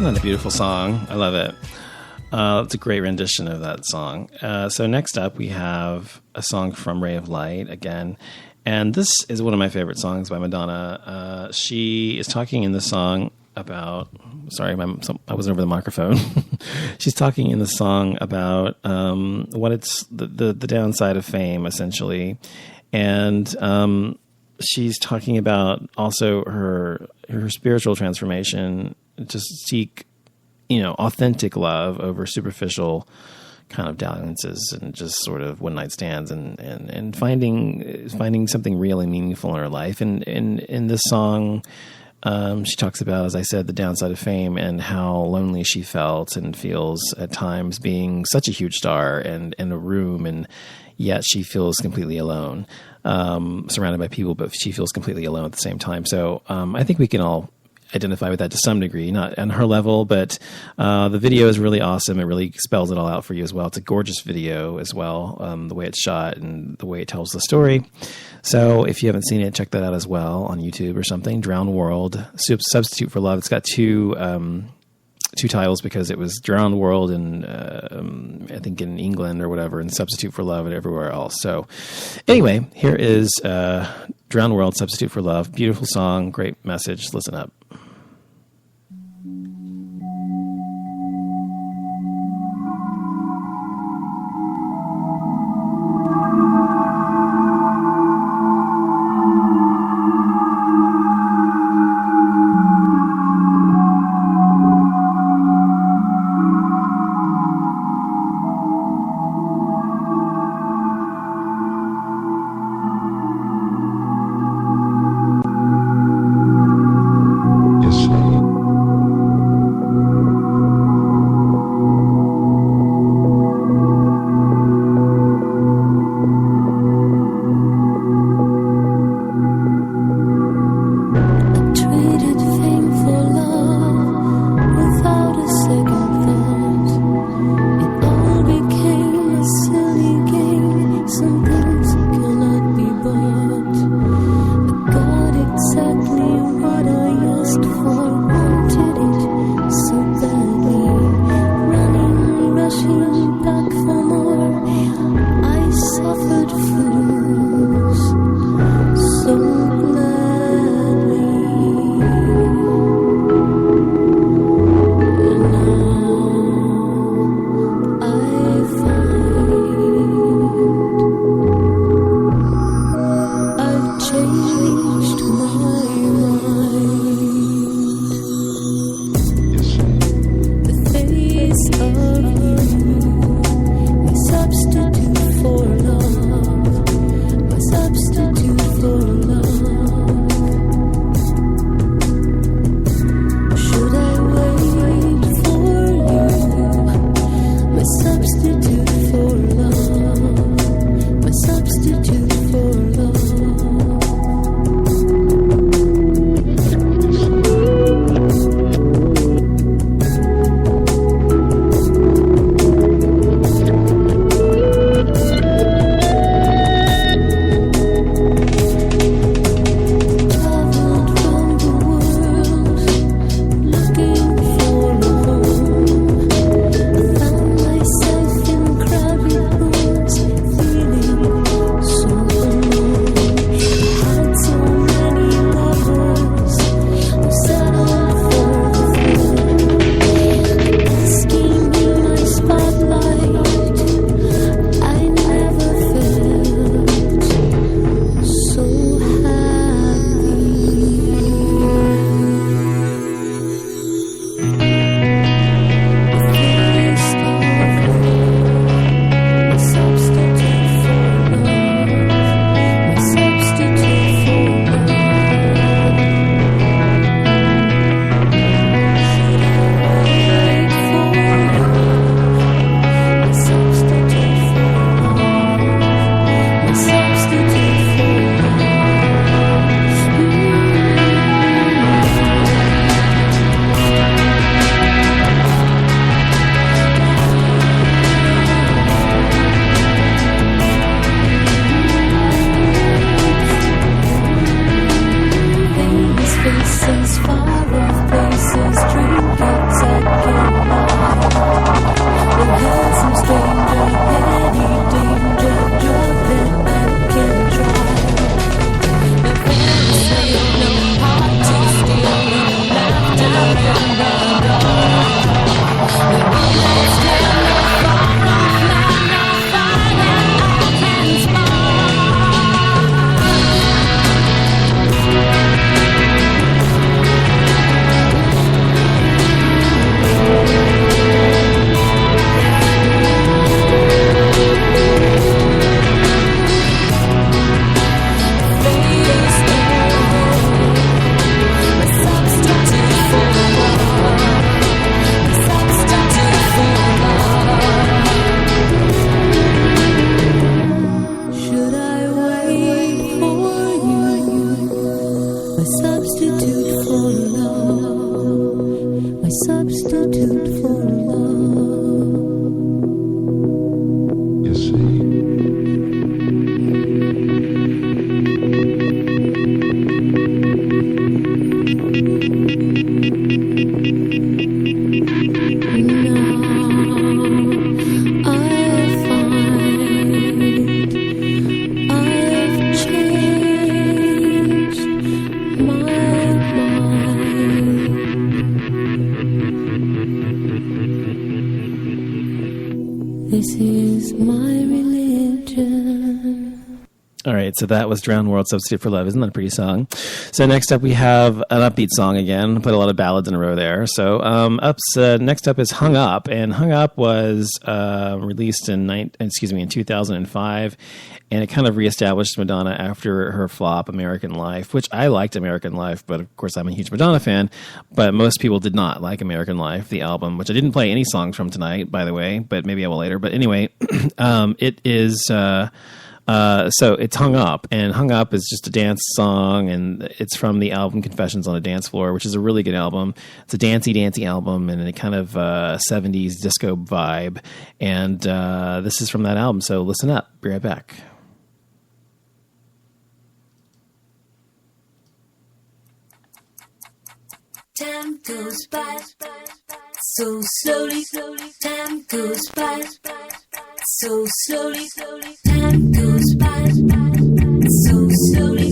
Isn't that a beautiful song? I love it. It's a great rendition of that song. So next up, we have a song from Ray of Light again. And this is one of my favorite songs by Madonna. She is talking in the song about... Sorry, I wasn't over the microphone. She's talking in the song about what it's the downside of fame, essentially. And she's talking about also her spiritual transformation to seek, authentic love over superficial kind of dalliances and just sort of one night stands and finding something really meaningful in her life. And in this song, she talks about, as I said, the downside of fame and how lonely she felt and feels at times being such a huge star and in a room, and yet she feels completely alone, surrounded by people, but she feels completely alone at the same time. So I think we can all identify with that to some degree, not on her level, but the video is really awesome. It really spells it all out for you as well. It's a gorgeous video as well, the way it's shot and the way it tells the story. So if you haven't seen it, check that out as well on YouTube or something. Drowned World, Substitute for Love. It's got two titles because it was Drowned World and I think in England or whatever, and Substitute for Love and everywhere else. So anyway, here is Drowned World, Substitute for Love. Beautiful song, great message. Listen up. substitute for love, my substitute for love. You see. This is my religion. All right, so that was Drowned World Substitute for Love. Isn't that a pretty song? So next up we have an upbeat song again. Put a lot of ballads in a row there. So next up is Hung Up, and Hung Up was released in 2005, and it kind of reestablished Madonna after her flop American Life, which I liked American Life, but of course I'm a huge Madonna fan, but most people did not like American Life, the album, which I didn't play any songs from tonight, by the way, but maybe I will later. But anyway, it is... so it's Hung Up, and Hung Up is just a dance song, and it's from the album Confessions on a Dance Floor, which is a really good album. It's a dancey album, and a kind of 70s disco vibe, and this is from that album, so listen up. Be right back. Time goes by so slowly, time goes by so slowly, time goes by so slowly,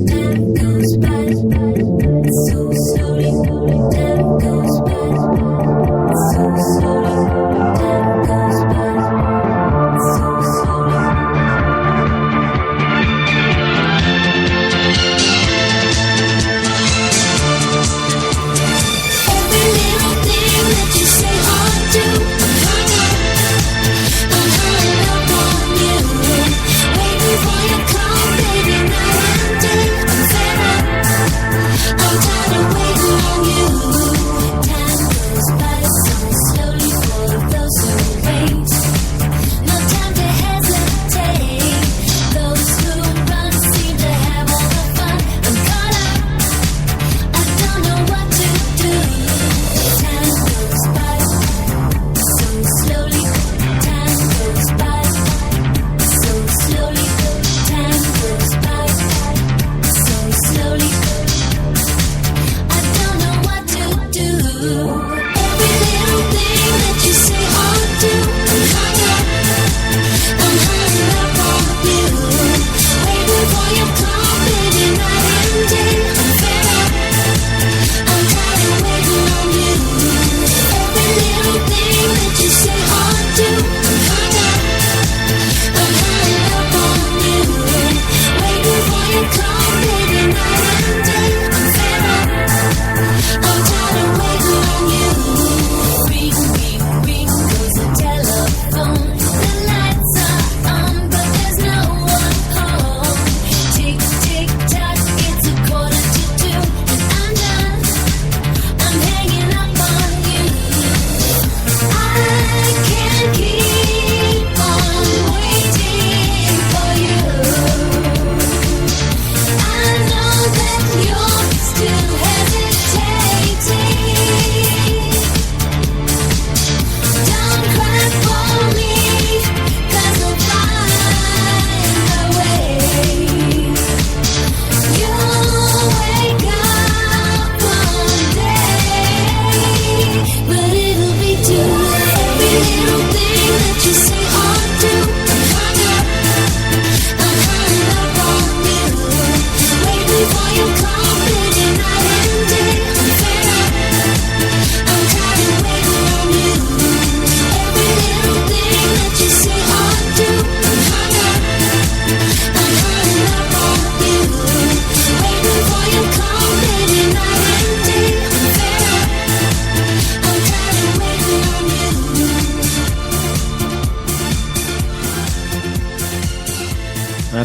time goes by so slowly, time goes by so slowly, time goes by so slowly. Every little thing that you say or do, I'm hung up on you.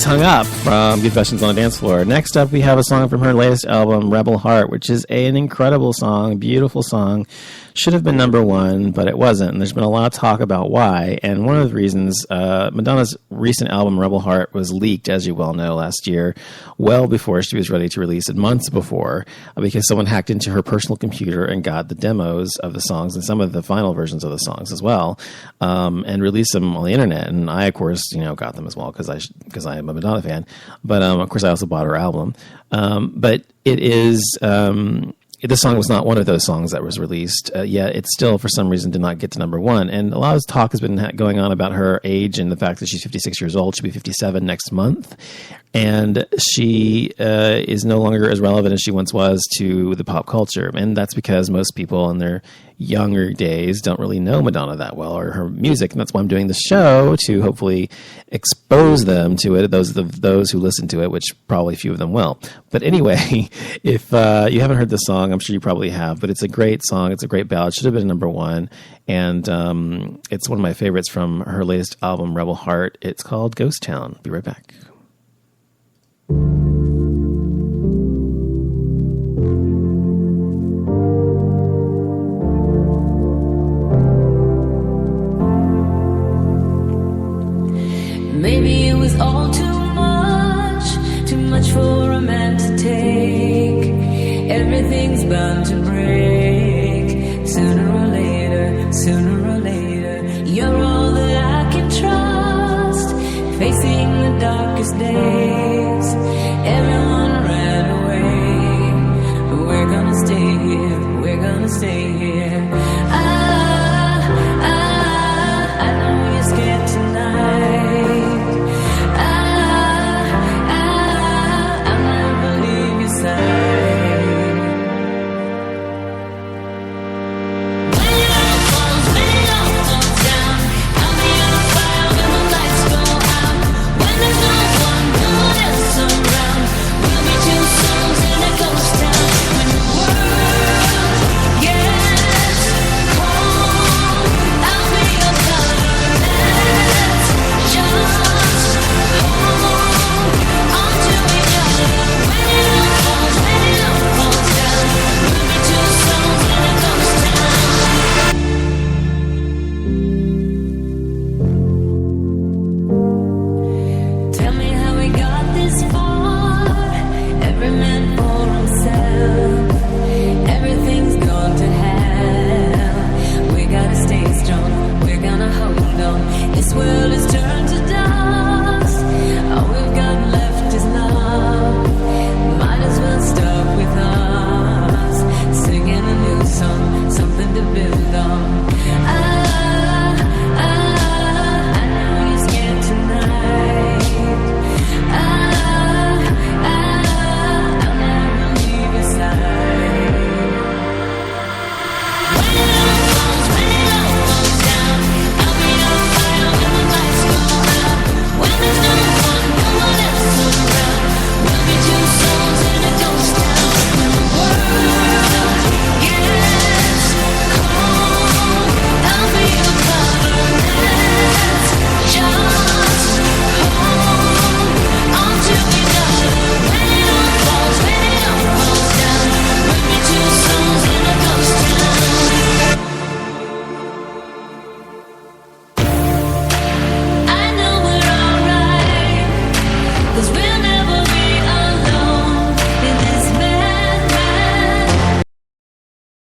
gets hung up from Confessions on a Dance Floor. Next up, we have a song from her latest album, Rebel Heart, which is an incredible song, beautiful song. Should have been number one, but it wasn't. And there's been a lot of talk about why. And one of the reasons, Madonna's recent album, Rebel Heart, was leaked, as you well know, last year, well before she was ready to release it, months before, because someone hacked into her personal computer and got the demos of the songs and some of the final versions of the songs as well, and released them on the internet. And I, of course, got them as well because I am a Madonna fan. But of course, I also bought her album. But it is. This song was not one of those songs that was released, yet it still, for some reason, did not get to number one. And a lot of talk has been going on about her age and the fact that she's 56 years old. She'll be 57 next month. And she is no longer as relevant as she once was to the pop culture. And that's because most people in their younger days don't really know Madonna that well or her music. And that's why I'm doing the show, to hopefully expose them to it, those who listen to it, which probably few of them will. But anyway, if you haven't heard this song, I'm sure you probably have, but it's a great song. It's a great ballad. Should have been number one. And it's one of my favorites from her latest album, Rebel Heart. It's called Ghost Town. Be right back. Maybe it was all too much for a man to take. Everything's bound to break. Sooner or later, you're all that I can trust. Facing the darkest days, everyone ran away. We're gonna stay here,